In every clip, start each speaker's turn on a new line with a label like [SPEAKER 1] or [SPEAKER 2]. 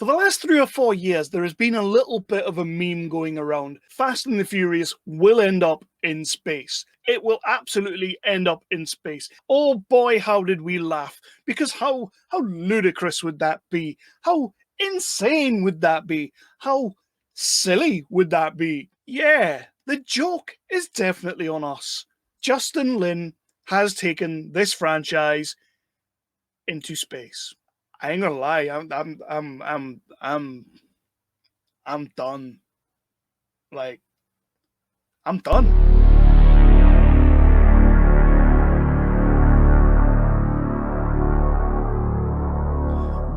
[SPEAKER 1] For the last 3 or 4 years, there has been a little bit of a meme going around. Fast and the Furious will end up in space. It will absolutely end up in space. Oh boy, how did we laugh. Because how ludicrous would that be? How insane would that be? How silly would that be? Yeah, the joke is definitely on us. Justin Lin has taken this franchise into space. I ain't gonna lie, I'm done. Like, I'm done.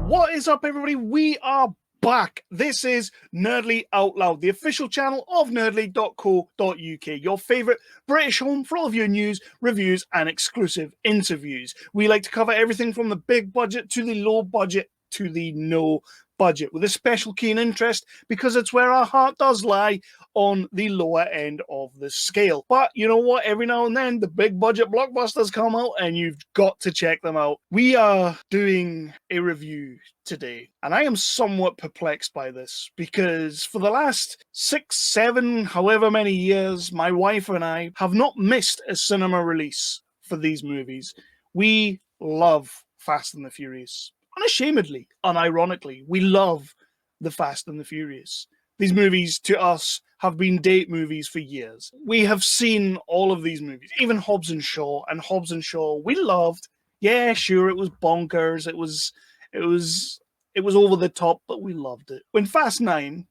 [SPEAKER 1] What is up, everybody? We are back. This is Nerdly Out Loud, the official channel of nerdly.co.uk, your favourite British home for all of your news, reviews, and exclusive interviews. We like to cover everything from the big budget to the low budget to the no budget, with a special keen interest because it's where our heart does lie, on the lower end of the scale. But you know what? Every now and then, the big budget blockbusters come out and you've got to check them out. We are doing a review today, and I am somewhat perplexed by this because for the last 6, 7, however many years, my wife and I have not missed a cinema release for these movies. We love Fast and the Furious. Unashamedly, unironically, we love the Fast and the Furious. These movies, to us, have been date movies for years. We have seen all of these movies, even Hobbs and Shaw, we loved. Yeah, sure, it was bonkers, it was over the top, but we loved it. When Fast 9,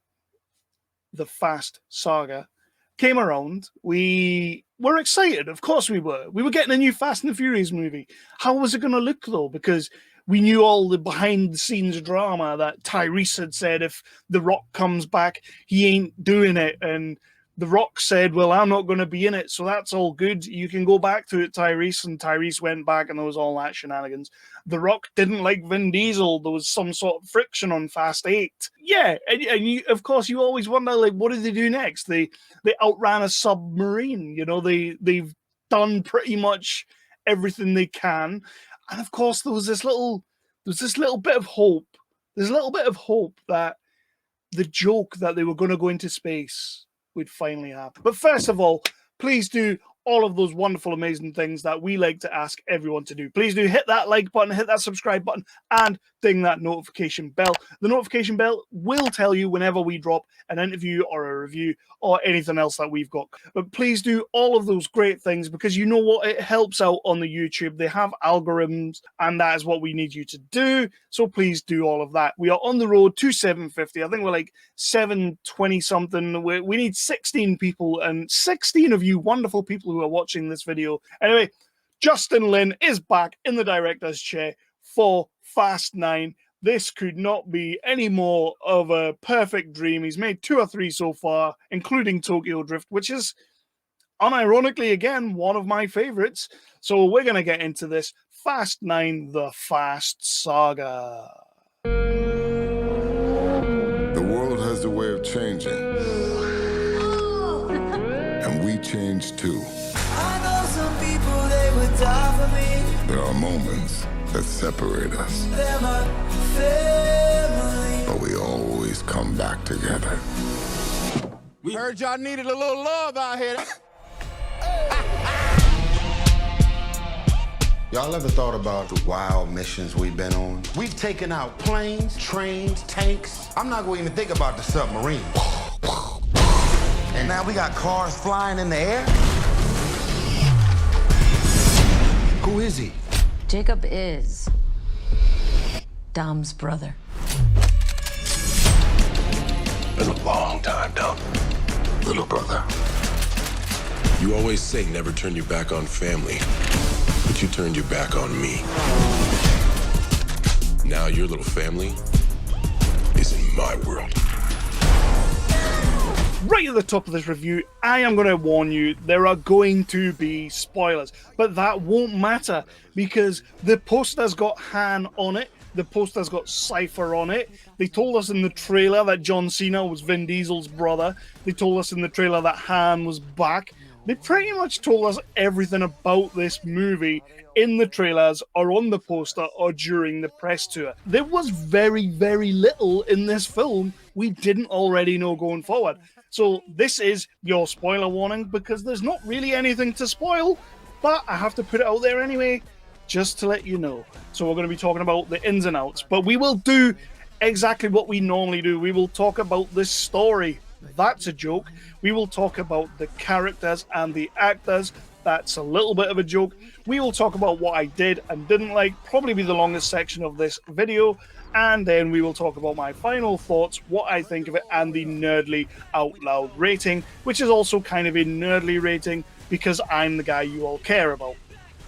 [SPEAKER 1] the Fast Saga, came around, we were excited. Of course we were. We were getting a new Fast and the Furious movie. How was it going to look, though? Because we knew all the behind-the-scenes drama that Tyrese had said if The Rock comes back, he ain't doing it. And The Rock said, well, I'm not going to be in it, so that's all good. You can go back to it, Tyrese. And Tyrese went back, and there was all that shenanigans. The Rock didn't like Vin Diesel. There was some sort of friction on Fast 8. Yeah, and you, of course, you always wonder, like, what did they do next? They outran a submarine. You know, they've done pretty much everything they can. And of course, there was this little bit of hope. There's a little bit of hope that the joke that they were going to go into space would finally happen. But first of all, please do all of those wonderful, amazing things that we like to ask everyone to do. Please do hit that like button, hit that subscribe button, and ding that notification bell. The notification bell will tell you whenever we drop an interview or a review or anything else that we've got. But please do all of those great things because you know what? It helps out on the YouTube. They have algorithms, and that is what we need you to do. So please do all of that. We are on the road to 750. I think we're like 720 something. We need 16 people, and 16 of you wonderful people who are watching this video. Anyway, Justin Lin is back in the director's chair for Fast 9. This could not be any more of a perfect dream. He's made 2 or 3 so far, including Tokyo Drift, which is, unironically, again, one of my favorites. So we're going to get into this. Fast 9, the Fast Saga.
[SPEAKER 2] The world has a way of changing. And we change too.
[SPEAKER 3] I know some people, they would die for me.
[SPEAKER 2] There are moments that separate us.
[SPEAKER 3] They're my family.
[SPEAKER 2] But we always come back together.
[SPEAKER 4] We heard y'all needed a little love out here.
[SPEAKER 5] Y'all ever thought about the wild missions we've been on? We've taken out planes, trains, tanks. I'm not going to even think about the submarine. And now we got cars flying in the air? Who is he?
[SPEAKER 6] Jacob is Dom's brother.
[SPEAKER 7] Been a long time, Dom.
[SPEAKER 2] Little brother.
[SPEAKER 7] You always say never turn your back on family, but you turned your back on me. Now your little family is in my world.
[SPEAKER 1] Right at the top of this review, I am going to warn you, there are going to be spoilers, but that won't matter because the poster's got Han on it, the poster's got Cypher on it. They told us in the trailer that John Cena was Vin Diesel's brother. They told us in the trailer that Han was back. They pretty much told us everything about this movie in the trailers or on the poster or during the press tour. There was very, very little in this film we didn't already know going forward. So this is your spoiler warning because there's not really anything to spoil, but I have to put it out there anyway, just to let you know. So we're going to be talking about the ins and outs, but we will do exactly what we normally do. We will talk about the story. That's a joke. We will talk about the characters and the actors. That's a little bit of a joke. We will talk about what I did and didn't like, probably be the longest section of this video. And then we will talk about my final thoughts, what I think of it, and the Nerdly Out Loud rating, which is also kind of a nerdly rating because I'm the guy you all care about.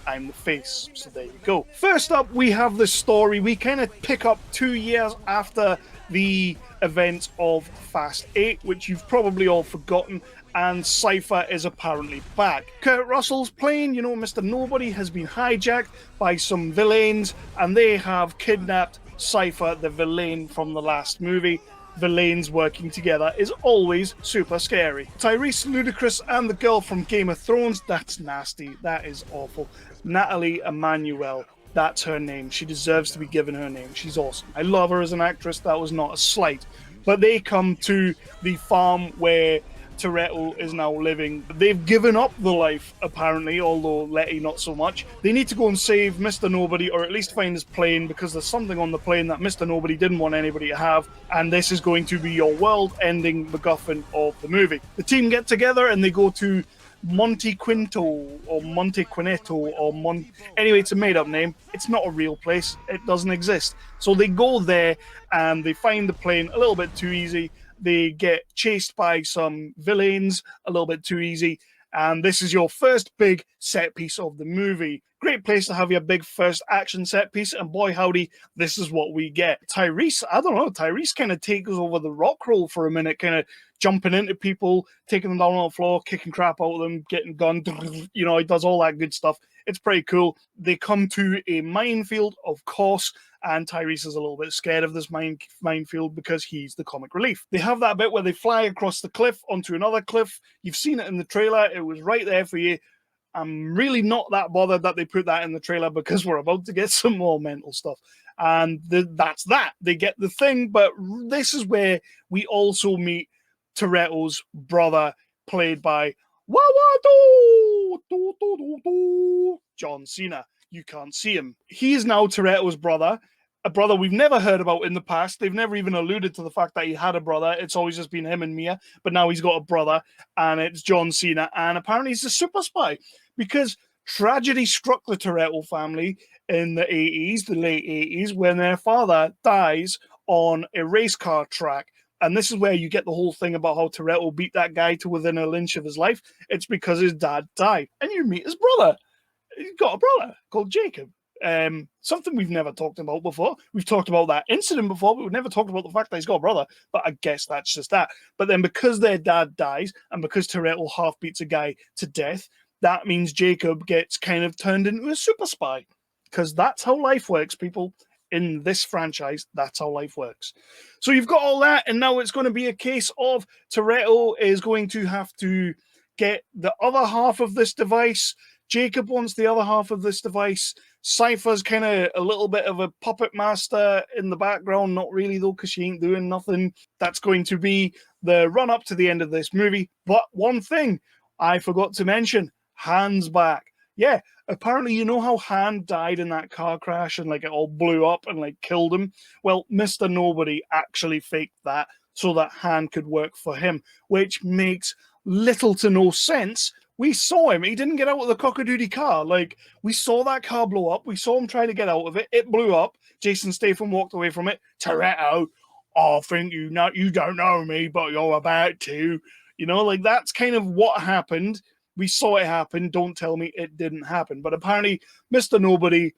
[SPEAKER 1] I'm the face, so there you go. First up, we have the story. We kind of pick up 2 years after the events of Fast 8, which you've probably all forgotten, and Cypher is apparently back. Kurt Russell's plane, you know, Mr. Nobody, has been hijacked by some villains, and they have kidnapped Cypher, the villain from the last movie. Villains working together is always super scary. Tyrese, Ludacris, and the girl from Game of Thrones, that's nasty, that is awful. Nathalie Emmanuel, that's her name. She deserves to be given her name. She's awesome. I love her as an actress, that was not a slight. But they come to the farm where Toretto is now living. They've given up the life, apparently, although Letty not so much. They need to go and save Mr. Nobody, or at least find his plane, because there's something on the plane that Mr. Nobody didn't want anybody to have, and this is going to be your world-ending MacGuffin of the movie. The team get together and they go to Monte Quinto, or Monte Quinetto, or anyway, it's a made-up name. It's not a real place. It doesn't exist. So they go there and they find the plane a little bit too easy. They get chased by some villains a little bit too easy. And this is your first big set piece of the movie. Great place to have your big first action set piece. And boy, howdy, this is what we get. Tyrese, I don't know, Tyrese kind of takes over the rock roll for a minute, kind of jumping into people, taking them down on the floor, kicking crap out of them, getting gunned. You know, he does all that good stuff. It's pretty cool. They come to a minefield, of course, and Tyrese is a little bit scared of this minefield because he's the comic relief. They have that bit where they fly across the cliff onto another cliff. You've seen it in the trailer. It was right there for you. I'm really not that bothered that they put that in the trailer because we're about to get some more mental stuff. And that's that. They get the thing, but this is where we also meet Toretto's brother, played by John Cena. You can't see him. He is now Toretto's brother, a brother we've never heard about in the past. They've never even alluded to the fact that he had a brother. It's always just been him and Mia, but now he's got a brother, and it's John Cena, and apparently he's a super spy, because tragedy struck the Toretto family in the 80s, the late 80s, when their father dies on a race car track. And this is where you get the whole thing about how Toretto beat that guy to within a lynch of his life. It's because his dad died. And you meet his brother. He's got a brother called Jacob. Something we've never talked about before. We've talked about that incident before, but we've never talked about the fact that he's got a brother. But I guess that's just that. But then because their dad dies, and because Toretto half beats a guy to death, that means Jacob gets kind of turned into a super spy. Because that's how life works, people. In this franchise, that's how life works. So you've got all that, and now it's going to be a case of Toretto is going to have to get the other half of this device. Jacob wants the other half of this device. Cypher's kind of a little bit of a puppet master in the background. Not really, though, because she ain't doing nothing. That's going to be the run-up to the end of this movie. But one thing I forgot to mention, Han's back. Yeah, apparently you know how Han died in that car crash and like it all blew up and like killed him? Well, Mr. Nobody actually faked that so that Han could work for him, which makes little to no sense. We saw him. He didn't get out of the cockadoodie car. Like, we saw that car blow up. We saw him try to get out of it. It blew up. Jason Statham walked away from it. Toretto, I think you don't know me, but you're about to. You know, like that's kind of what happened. We saw it happen. Don't tell me it didn't happen. But apparently, Mr. Nobody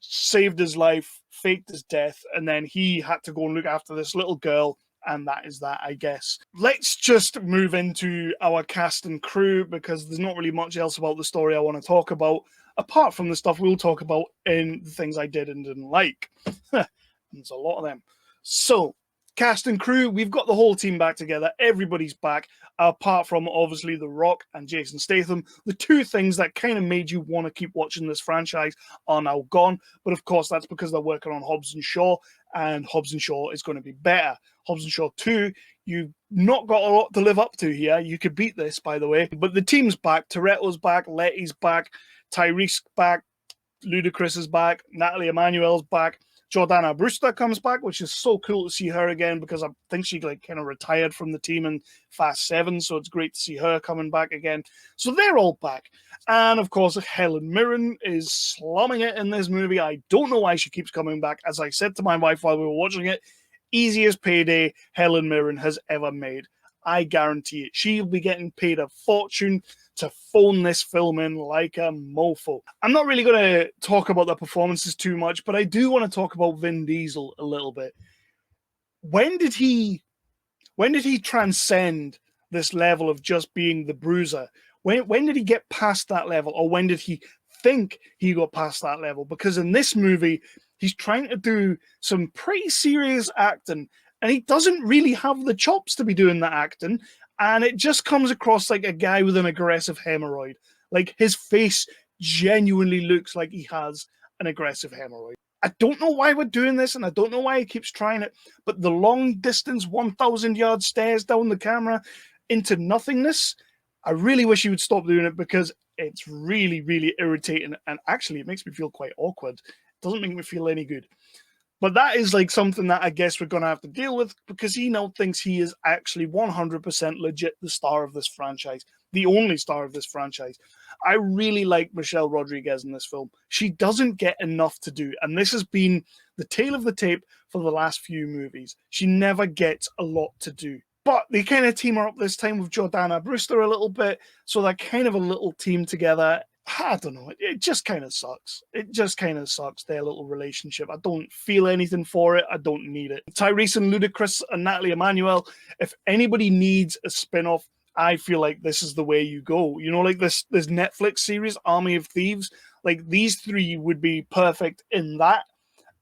[SPEAKER 1] saved his life, faked his death, and then he had to go and look after this little girl. And that is that, I guess. Let's just move into our cast and crew, because there's not really much else about the story I want to talk about, apart from the stuff we'll talk about in the things I did and didn't like. There's a lot of them. So, Cast and crew, we've got the whole team back together. Everybody's back, apart from obviously The Rock and Jason Statham. The two things that kind of made you want to keep watching this franchise are now gone. But of course, that's because they're working on Hobbs and Shaw, and Hobbs and Shaw is going to be better. Hobbs and Shaw 2, you've not got a lot to live up to here. You could beat this, by the way. But the team's back. Toretto's back. Letty's back. Tyrese back. Ludacris is back. Nathalie Emmanuel's back. Jordanna Brewster comes back, which is so cool to see her again because I think she like kind of retired from the team in Fast 7, so it's great to see her coming back again. So they're all back. And of course, Helen Mirren is slumming it in this movie. I don't know why she keeps coming back. As I said to my wife while we were watching it, easiest payday Helen Mirren has ever made. I guarantee it. She'll be getting paid a fortune to phone this film in like a mofo. I'm not really going to talk about the performances too much, but I do want to talk about Vin Diesel a little bit. When did he transcend this level of just being the bruiser? When did he get past that level? Or when did he think he got past that level? Because in this movie, he's trying to do some pretty serious acting, and he doesn't really have the chops to be doing that acting. And it just comes across like a guy with an aggressive hemorrhoid. Like, his face genuinely looks like he has an aggressive hemorrhoid. I don't know why we're doing this, and I don't know why he keeps trying it, but the long distance 1,000-yard stares down the camera into nothingness, I really wish he would stop doing it because it's really, really irritating. And actually, it makes me feel quite awkward. It doesn't make me feel any good. But that is like something that I guess we're going to have to deal with because he now thinks he is actually 100% legit the star of this franchise, the only star of this franchise. I really like Michelle Rodriguez in this film. She doesn't get enough to do, and this has been the tail of the tape for the last few movies. She never gets a lot to do. But they kind of team her up this time with Jordanna Brewster a little bit, so they're kind of a little team together. I don't know. It just kind of sucks. It just kind of sucks, their little relationship. I don't feel anything for it. I don't need it. Tyrese and Ludacris and Nathalie Emmanuel, if anybody needs a spin-off, I feel like this is the way you go. You know, like this Netflix series, Army of Thieves, like these three would be perfect in that.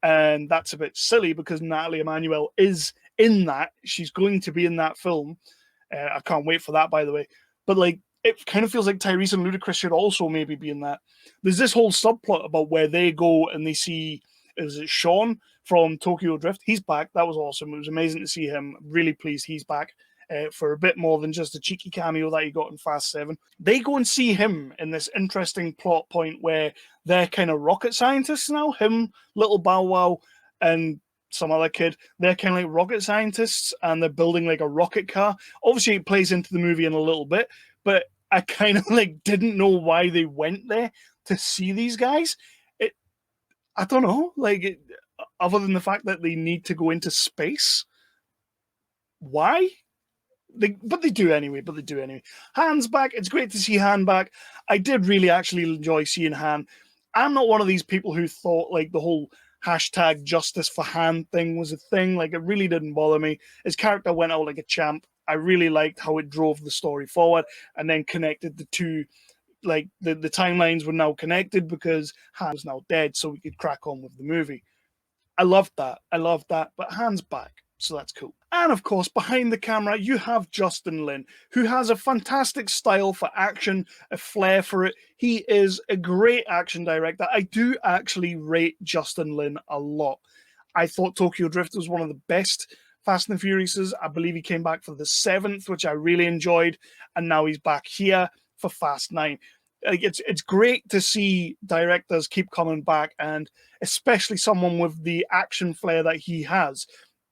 [SPEAKER 1] And that's a bit silly because Nathalie Emmanuel is in that. She's going to be in that film. I can't wait for that, by the way. But like, it kind of feels like Tyrese and Ludacris should also maybe be in that. There's this whole subplot about where they go and they see, is it Sean from Tokyo Drift? He's back. That was awesome. It was amazing to see him. Really pleased he's back for a bit more than just a cheeky cameo that he got in Fast 7. They go and see him in this interesting plot point where they're kind of rocket scientists now. Him, Little Bow Wow, and some other kid. They're kind of like rocket scientists and they're building like a rocket car. Obviously, it plays into the movie in a little bit, but I kind of like didn't know why they went there to see these guys. I don't know, like other than the fact that they need to go into space. Why? But they do anyway. Han's back. It's great to see Han back. I did really actually enjoy seeing Han. I'm not one of these people who thought like the whole hashtag justice for Han thing was a thing. Like, it really didn't bother me. His character went out like a champ. I really liked how it drove the story forward and then connected the two, like the timelines were now connected because Han was now dead, so we could crack on with the movie. I loved that. But Han's back, so that's cool. And of course, behind the camera, you have Justin Lin, who has a fantastic style for action, a flair for it. He is a great action director. I do actually rate Justin Lin a lot. I thought Tokyo Drift was one of the best Fast and the Furiouses. I believe he came back for the 7th, which I really enjoyed, and now he's back here for Fast 9. Like, it's great to see directors keep coming back, and especially someone with the action flair that he has.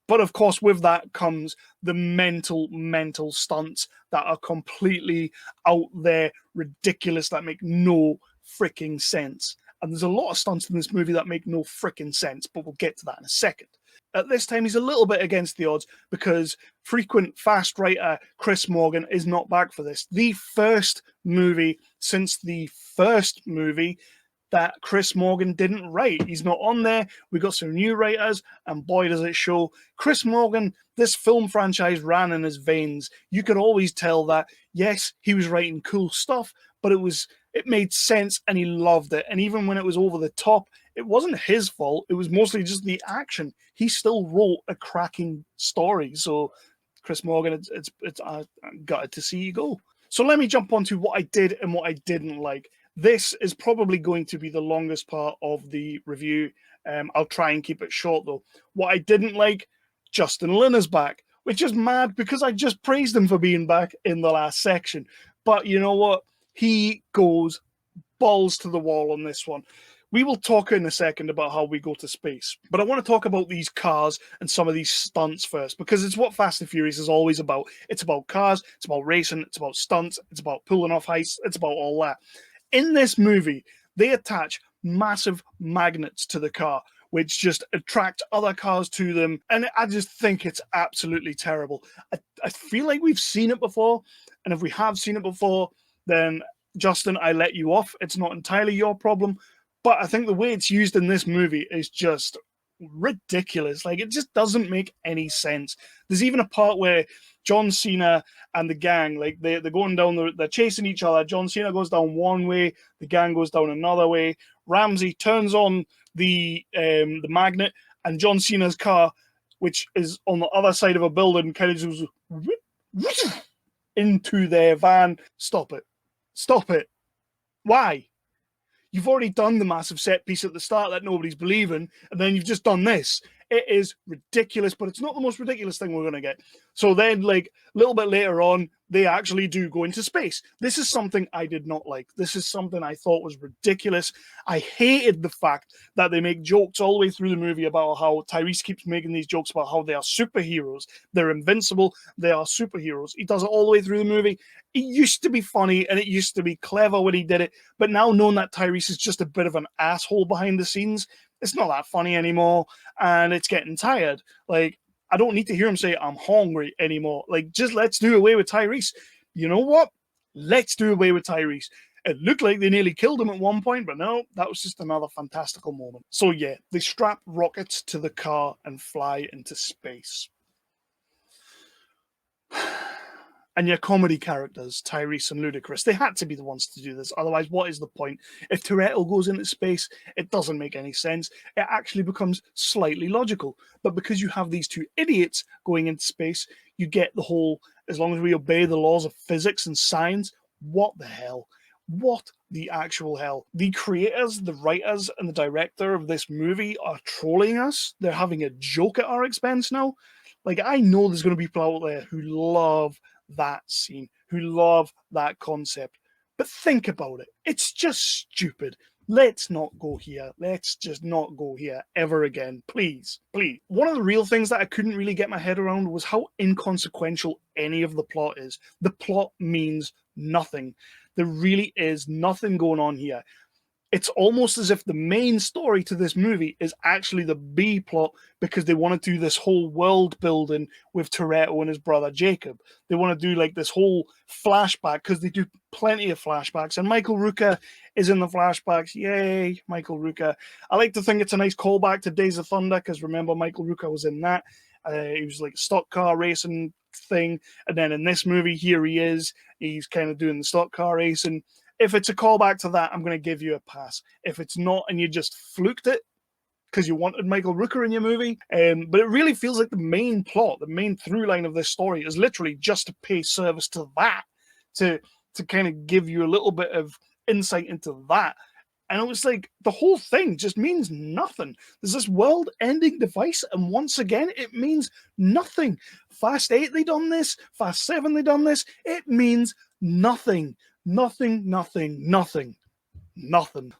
[SPEAKER 1] But of course, with that comes the mental stunts that are completely out there, ridiculous, that make no freaking sense. And there's a lot of stunts in this movie that make no freaking sense, but we'll get to that in a second. At this time, he's a little bit against the odds because frequent Fast writer Chris Morgan is not back for this. The first movie since the first movie that Chris Morgan didn't write. He's not on there. We got some new writers, and boy, does it show. Chris Morgan, this film franchise ran in his veins. You could always tell that, yes, he was writing cool stuff, but it made sense and he loved it. And even when it was over the top, it wasn't his fault. It was mostly just the action. He still wrote a cracking story. So, Chris Morgan, I'm gutted to see you go. So let me jump on to what I did and what I didn't like. This is probably going to be the longest part of the review. I'll try and keep it short, though. What I didn't like, Justin Lin is back, which is mad because I just praised him for being back in the last section. But you know what? He goes balls to the wall on this one. We will talk in a second about how we go to space, but I want to talk about these cars and some of these stunts first, because it's what Fast and Furious is always about. It's about cars, it's about racing, it's about stunts, it's about pulling off heists, it's about all that. In this movie, they attach massive magnets to the car, which just attract other cars to them, and I just think it's absolutely terrible. I feel like we've seen it before, and if we have seen it before, then Justin, I let you off. It's not entirely your problem. But I think the way it's used in this movie is just ridiculous. Like, it just doesn't make any sense. There's even a part where John Cena and the gang, like, they're going down, they're chasing each other. John Cena goes down one way, the gang goes down another way. Ramsey turns on the magnet, and John Cena's car, which is on the other side of a building, kind of just goes into their van. Stop it. Stop it. Why? You've already done the massive set piece at the start that nobody's believing, and then you've just done this. It is ridiculous, but it's not the most ridiculous thing we're going to get. So then, like, a little bit later on, they actually do go into space. This is something I did not like. This is something I thought was ridiculous. I hated the fact that they make jokes all the way through the movie about how Tyrese keeps making these jokes about how they are superheroes. They're invincible. They are superheroes. He does it all the way through the movie. It used to be funny, and it used to be clever when he did it. But now, knowing that Tyrese is just a bit of an asshole behind the scenes, it's not that funny anymore, and it's getting tired. Like, I don't need to hear him say, I'm hungry anymore. Like, just let's do away with Tyrese. You know what? Let's do away with Tyrese. It looked like they nearly killed him at one point, but no, that was just another fantastical moment. So yeah, they strap rockets to the car and fly into space. And your comedy characters, Tyrese and Ludacris, they had to be the ones to do this. Otherwise, what is the point? If Toretto goes into space, it doesn't make any sense. It actually becomes slightly logical. But because you have these two idiots going into space, you get the whole, as long as we obey the laws of physics and science, what the hell? What the actual hell? The creators, the writers, and the director of this movie are trolling us. They're having a joke at our expense now. Like, I know there's going to be people out there who love that scene, who love that concept. But think about it. It's just stupid. Let's not go here. Let's just not go here ever again. Please, please. One of the real things that I couldn't really get my head around was how inconsequential any of the plot is. The plot means nothing. There really is nothing going on here. It's almost as if the main story to this movie is actually the B plot, because they want to do this whole world building with Toretto and his brother Jacob. They want to do like this whole flashback, because they do plenty of flashbacks. And Michael Rooker is in the flashbacks. Yay, Michael Rooker. I like to think it's a nice callback to Days of Thunder, because remember, Michael Rooker was in that. He was like a stock car racing thing. And then in this movie, here he is. He's kind of doing the stock car racing. If it's a callback to that, I'm going to give you a pass. If it's not, and you just fluked it because you wanted Michael Rooker in your movie, but it really feels like the main plot, the main through line of this story is literally just to pay service to that, to kind of give you a little bit of insight into that. And it was like, the whole thing just means nothing. There's this world-ending device, and once again, it means nothing. Fast 8, they done this. Fast 7, they done this. It means nothing. Nothing.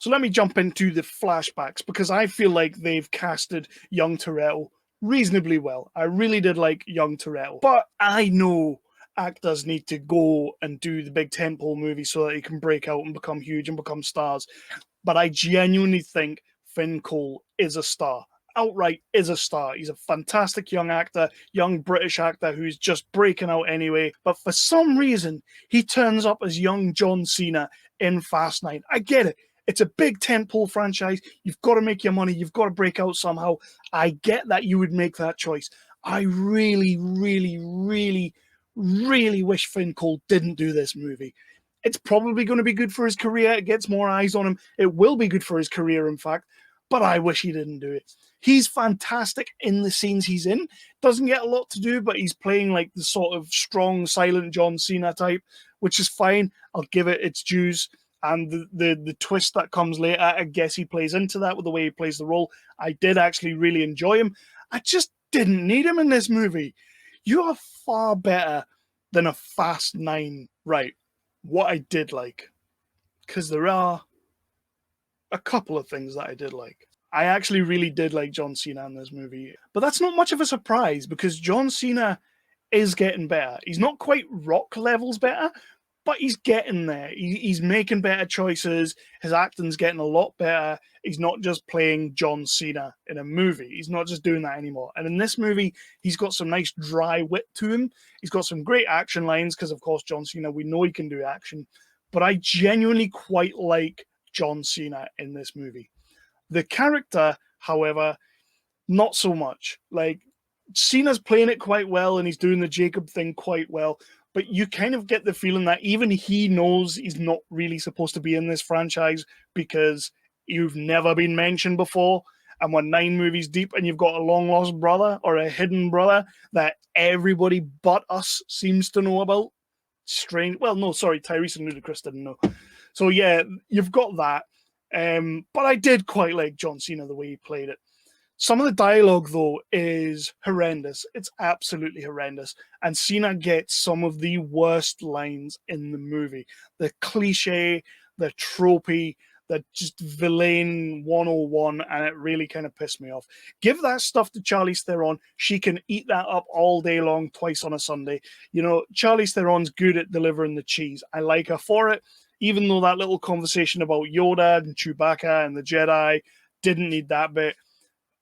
[SPEAKER 1] So let me jump into the flashbacks, because I feel like they've casted young Toretto reasonably well. I really did like young Toretto. But I know actors need to go and do the big tentpole movie so that they can break out and become huge and become stars. But I genuinely think Finn Cole is a star. Outright is a star. He's a fantastic young actor, young British actor who's just breaking out anyway. But for some reason, he turns up as young John Cena in Fast 9. I get it. It's a big tentpole franchise. You've got to make your money. You've got to break out somehow. I get that you would make that choice. I really, really, really, really wish Finn Cole didn't do this movie. It's probably going to be good for his career. It gets more eyes on him. It will be good for his career, in fact. but I wish he didn't do it. He's fantastic in the scenes he's in. Doesn't get a lot to do, but he's playing like the sort of strong, silent John Cena type, which is fine. I'll give it its dues. And the twist that comes later, I guess he plays into that with the way he plays the role. I did actually really enjoy him. I just didn't need him in this movie. You are far better than a Fast 9, right? What I did like, because there are a couple of things that I did like. I actually really did like John Cena in this movie, but that's not much of a surprise because John Cena is getting better. He's not quite Rock levels better, but he's getting there. He's making better choices. His acting's getting a lot better. He's not just playing John Cena in a movie. He's not just doing that anymore. And in this movie, he's got some nice dry wit to him. He's got some great action lines because, of course, John Cena, we know he can do action. But I genuinely quite like John Cena in this movie. The character, however, not so much. Like, Cena's playing it quite well and he's doing the Jacob thing quite well. But you kind of get the feeling that even he knows he's not really supposed to be in this franchise because you've never been mentioned before. And we're 9 movies deep and you've got a long-lost brother or a hidden brother that everybody but us seems to know about. Strange. Well, no, sorry, Tyrese and Ludacris didn't know. So, yeah, you've got that. But I did quite like John Cena, the way he played it. Some of the dialogue, though, is horrendous. It's absolutely horrendous. And Cena gets some of the worst lines in the movie. The cliche, the tropey, the just villain 101, and it really kind of pissed me off. Give that stuff to Charlize Theron. She can eat that up all day long, twice on a Sunday. You know, Charlize Theron's good at delivering the cheese. I like her for it, even though that little conversation about Yoda and Chewbacca and the Jedi didn't need that bit.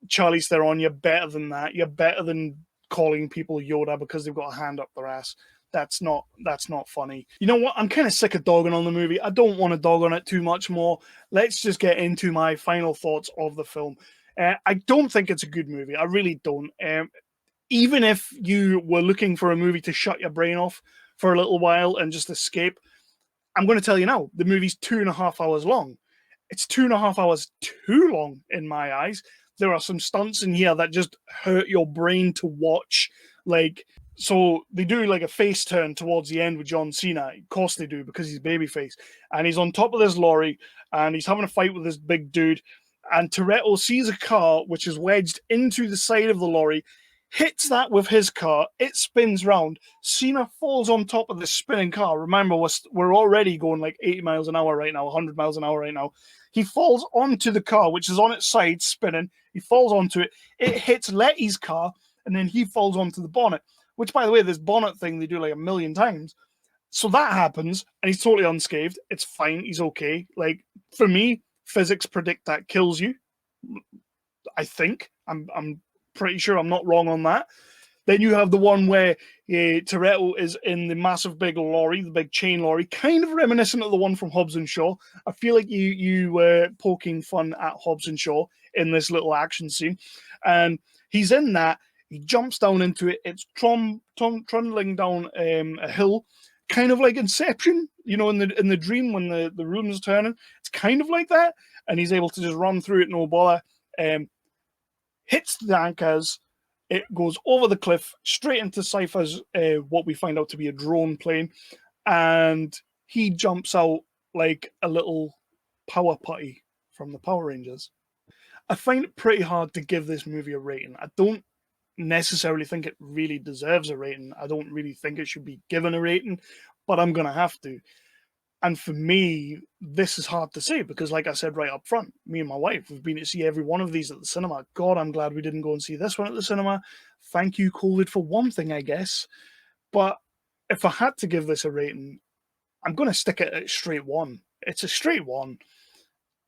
[SPEAKER 1] Charlize Theron, you're better than that. You're better than calling people Yoda because they've got a hand up their ass. That's not funny. You know what? I'm kind of sick of dogging on the movie. I don't want to dog on it too much more. Let's just get into my final thoughts of the film. I don't think it's a good movie. I really don't. Even if you were looking for a movie to shut your brain off for a little while and just escape, I'm going to tell you now, the movie's 2.5 hours long. It's 2.5 hours too long in my eyes. There are some stunts in here that just hurt your brain to watch. Like, so they do like a face turn towards the end with John Cena. Of course they do, because he's babyface. And he's on top of this lorry, and he's having a fight with this big dude. And Toretto sees a car which is wedged into the side of the lorry, hits that with his car, it spins round. Cena falls on top of this spinning car. Remember, we're already going like 80 miles an hour right now, 100 miles an hour right now. He falls onto the car, which is on its side, spinning. He falls onto it. It hits Letty's car, and then he falls onto the bonnet, which, by the way, this bonnet thing they do like 1,000,000 times. So that happens, and he's totally unscathed. It's fine. He's okay. Like, for me, physics predict that kills you. I think. I'm pretty sure I'm not wrong on that. Then you have the one where Toretto is in the massive big lorry, the big chain lorry, kind of reminiscent of the one from Hobbs and Shaw. I feel like you were poking fun at Hobbs and Shaw in this little action scene. And he's in that. He jumps down into it. It's trundling down a hill, kind of like Inception, you know, in the dream when the room's turning. It's kind of like that. And he's able to just run through it, no bother. Hits the anchors. It goes over the cliff, straight into Cypher's, what we find out to be a drone plane. And he jumps out like a little power putty from the Power Rangers. I find it pretty hard to give this movie a rating. I don't necessarily think it really deserves a rating. I don't really think it should be given a rating, but I'm going to have to. And for me, this is hard to say because, like I said right up front, me and my wife, we've been to see every one of these at the cinema. God, I'm glad we didn't go and see this one at the cinema. Thank you, COVID, for one thing, I guess. But if I had to give this a rating, I'm going to stick it at straight 1. It's a straight 1.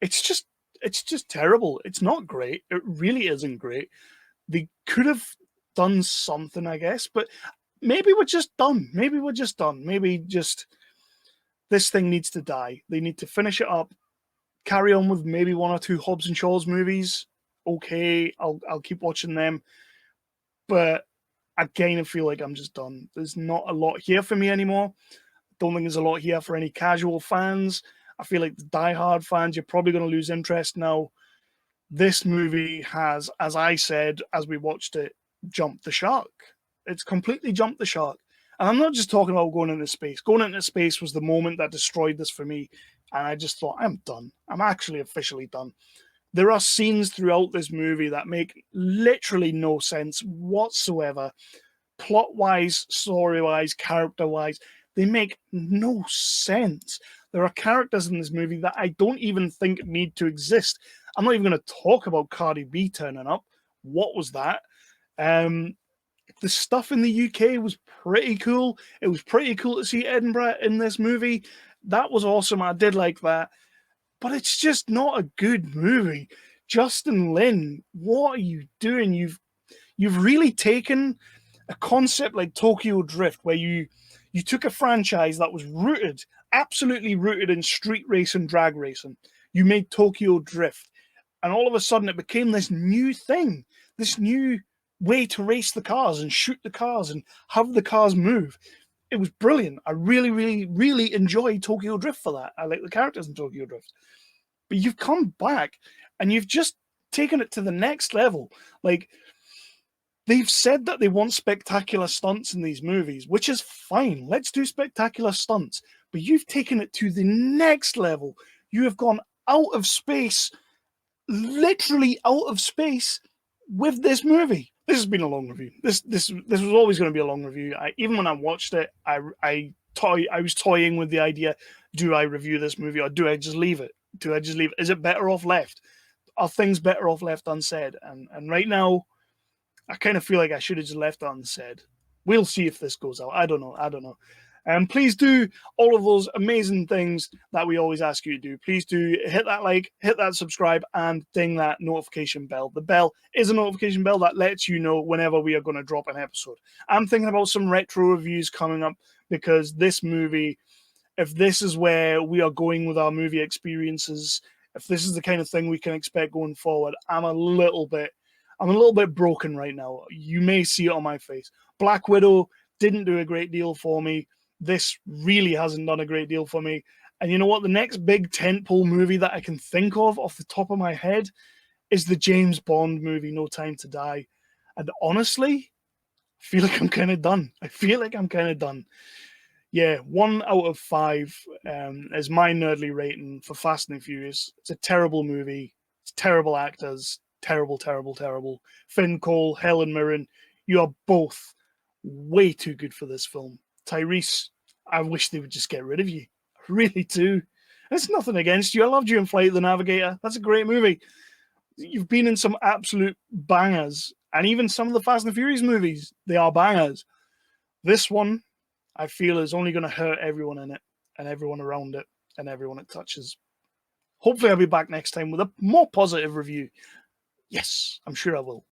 [SPEAKER 1] It's just terrible. It's not great. It really isn't great. They could have done something, I guess, but maybe we're just done. Maybe just this thing needs to die. They need to finish it up, carry on with maybe 1 or 2 Hobbs and Shaw's movies. Okay, I'll keep watching them. But I kind of feel like I'm just done. There's not a lot here for me anymore. Don't think there's a lot here for any casual fans. I feel like the diehard fans, you're probably going to lose interest now. This movie has, as I said, as we watched it, jumped the shark. It's completely jumped the shark. And I'm not just talking about going into space. Going into space was the moment that destroyed this for me. And I just thought, I'm done. I'm actually officially done. There are scenes throughout this movie that make literally no sense whatsoever. Plot-wise, story-wise, character-wise, they make no sense. There are characters in this movie that I don't even think need to exist. I'm not even going to talk about Cardi B turning up. What was that? The stuff in the UK was pretty cool. It was pretty cool to see Edinburgh in this movie. That was awesome. I did like that. But it's just not a good movie. Justin Lin, what are you doing? You've really taken a concept like Tokyo Drift, where you took a franchise that was rooted, absolutely rooted in street racing, drag racing. You made Tokyo Drift. And all of a sudden it became this new thing, this new way to race the cars and shoot the cars and have the cars move. It was brilliant. I really, really, really enjoyed Tokyo Drift for that. I like the characters in Tokyo Drift. But you've come back and you've just taken it to the next level. Like, they've said that they want spectacular stunts in these movies, which is fine. Let's do spectacular stunts. But you've taken it to the next level. You have gone out of space, literally out of space, with this movie. This has been a long review. This was always going to be a long review. Even when I watched it, I was toying with the idea: do I review this movie or do I just leave it? Do I just leave it? Is it better off left? Are things better off left unsaid? And right now, I kind of feel like I should have just left it unsaid. We'll see if this goes out. I don't know. And please do all of those amazing things that we always ask you to do. Please do hit that like, hit that subscribe, and ding that notification bell. The bell is a notification bell that lets you know whenever we are going to drop an episode. I'm thinking about some retro reviews coming up, because this movie, if this is where we are going with our movie experiences, if this is the kind of thing we can expect going forward, I'm a little bit broken right now. You may see it on my face. Black Widow didn't do a great deal for me. This really hasn't done a great deal for me. And you know what? The next big tentpole movie that I can think of off the top of my head is the James Bond movie, No Time to Die. And honestly, I feel like I'm kind of done. Yeah, 1 out of 5 is my nerdly rating for Fast and Furious. It's a terrible movie. It's terrible actors. Terrible. Finn Cole, Helen Mirren, you are both way too good for this film. Tyrese, I wish they would just get rid of you. I really do. It's nothing against you. I loved you in Flight of the Navigator. That's a great movie. You've been in some absolute bangers. And even some of the Fast and Furious movies, they are bangers. This one, I feel, is only going to hurt everyone in it, and everyone around it, and everyone it touches. Hopefully I'll be back next time with a more positive review. Yes, I'm sure I will.